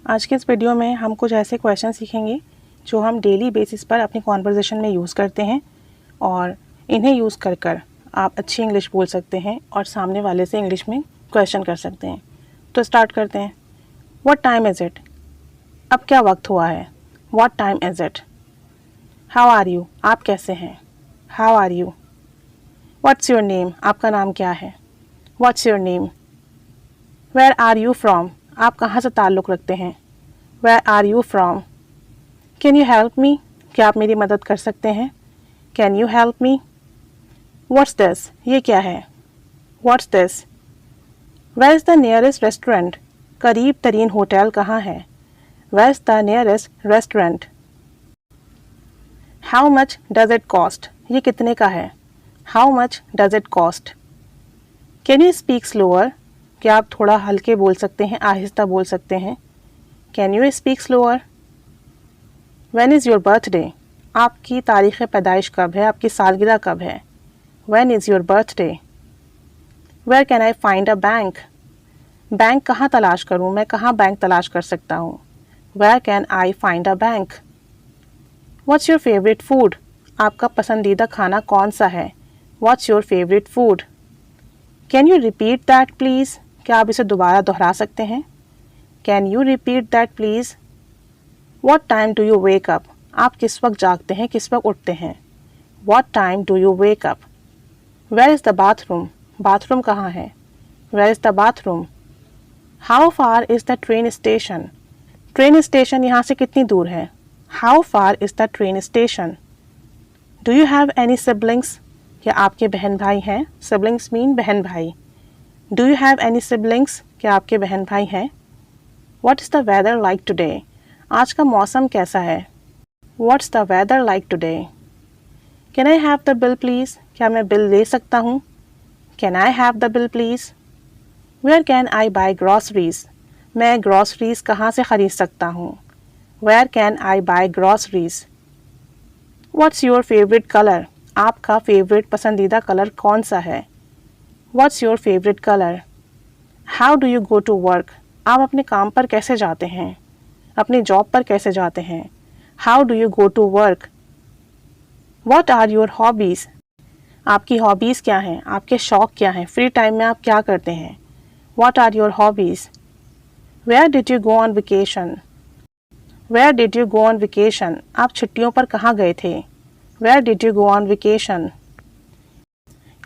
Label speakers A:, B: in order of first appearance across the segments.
A: आज के इस वीडियो में हम कुछ ऐसे क्वेश्चन सीखेंगे जो हम डेली बेसिस पर अपनी कॉन्वर्जेशन में यूज़ करते हैं और इन्हें यूज़ कर कर आप अच्छी इंग्लिश बोल सकते हैं और सामने वाले से इंग्लिश में क्वेश्चन कर सकते हैं। तो स्टार्ट करते हैं। What time is it? अब क्या वक्त हुआ है? What time is it? How are you? आप कैसे हैं? How are you? What's your name? आपका नाम क्या है? What's your name? Where are you from? आप कहाँ से ताल्लुक़ रखते हैं? Where are you from? Can you help me? क्या आप मेरी मदद कर सकते हैं? Can you help me? What's this? ये क्या है? What's this? Where is the nearest restaurant? करीब तरीन होटल कहाँ है? Where is the nearest restaurant? How much does it cost? ये कितने का है? How much does it cost? Can you speak slower? क्या आप थोड़ा हल्के बोल सकते हैं, आहिस्ता बोल सकते हैं? Can you speak slower? When is your birthday? आपकी तारीख़ पैदाइश कब है? आपकी सालगिरह कब है? When is your birthday? Where can I find a bank? Bank कहाँ तलाश करूँ? मैं कहाँ बैंक तलाश कर सकता हूँ? Where can I find a bank? What's your favourite food? आपका पसंदीदा खाना कौन सा है? What's your favourite food? Can you repeat that please? क्या आप इसे दोबारा दोहरा सकते हैं? Can you repeat that please? What time do you wake up? आप किस वक्त जागते हैं, किस वक्त उठते हैं? What time do you wake up? Where is the bathroom? Bathroom कहाँ है? Where is the bathroom? How far is the train station? Train station यहाँ से कितनी दूर है? How far is the train station? Do you have any siblings? क्या आपके बहन भाई हैं? सिबलिंग्स मीन बहन भाई। Do you have any siblings? क्या आपके बहन भाई हैं? What is the weather like today? आज का मौसम कैसा है? What's the weather like today? Can I have the bill please? क्या मैं बिल ले सकता हूँ? Can I have the bill please? Where can I buy groceries? मैं ग्रॉसरीज कहाँ से ख़रीद सकता हूँ? Where can I buy groceries? What's your favourite colour? आपका फेवरेट पसंदीदा कलर कौन सा है? What's your favourite colour? How do you go to work? आप अपने काम पर कैसे जाते हैं? अपनी जॉब पर कैसे जाते हैं? How do you go to work? What are your hobbies? आपकी हॉबीज़ क्या हैं? आपके शौक़ क्या हैं? फ्री टाइम में आप क्या करते हैं? What are your hobbies? Where did you go on vacation? Where did you go on vacation? आप छुट्टियों पर कहाँ गए थे? Where did you go on vacation?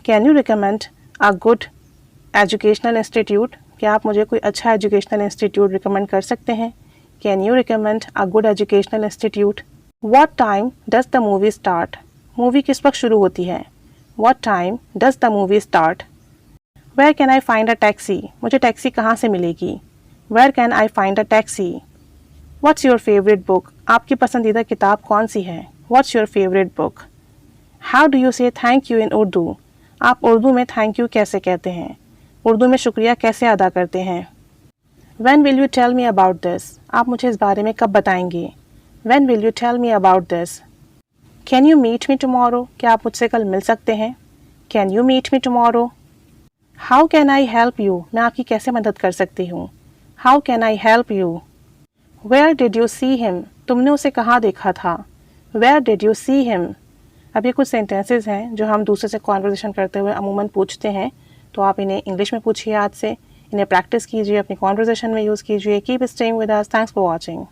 A: Can you recommend a good educational institute? क्या आप मुझे कोई अच्छा एजुकेशनल इंस्टीट्यूट रिकमेंड कर सकते हैं? Can you recommend a good educational institute? What time does the movie start? Movie किस वक्त शुरू होती है? What time does the movie start? Where can I find a taxi? मुझे टैक्सी कहाँ से मिलेगी? Where can I find a taxi? What's your favourite book? आपकी पसंदीदा किताब कौन सी है? What's your favourite book? How do you say thank you in Urdu? आप उर्दू में थैंक यू कैसे कहते हैं? उर्दू में शुक्रिया कैसे अदा करते हैं? When will you tell me about this? आप मुझे इस बारे में कब बताएंगे? When will you tell me about this? Can you meet me tomorrow? क्या आप मुझसे कल मिल सकते हैं? Can you meet me tomorrow? How can I help you? मैं आपकी कैसे मदद कर सकती हूँ? How can I help you? Where did you see him? तुमने उसे कहाँ देखा था? Where did you see him? अब ये कुछ सेंटेंसेस हैं जो हम दूसरे से कॉन्वर्सेशन करते हुए अमूमन पूछते हैं, तो आप इन्हें इंग्लिश में पूछिए आज से, इन्हें प्रैक्टिस कीजिए, अपनी कॉन्वर्सेशन में यूज़ कीजिए। Keep staying with us. Thanks for watching.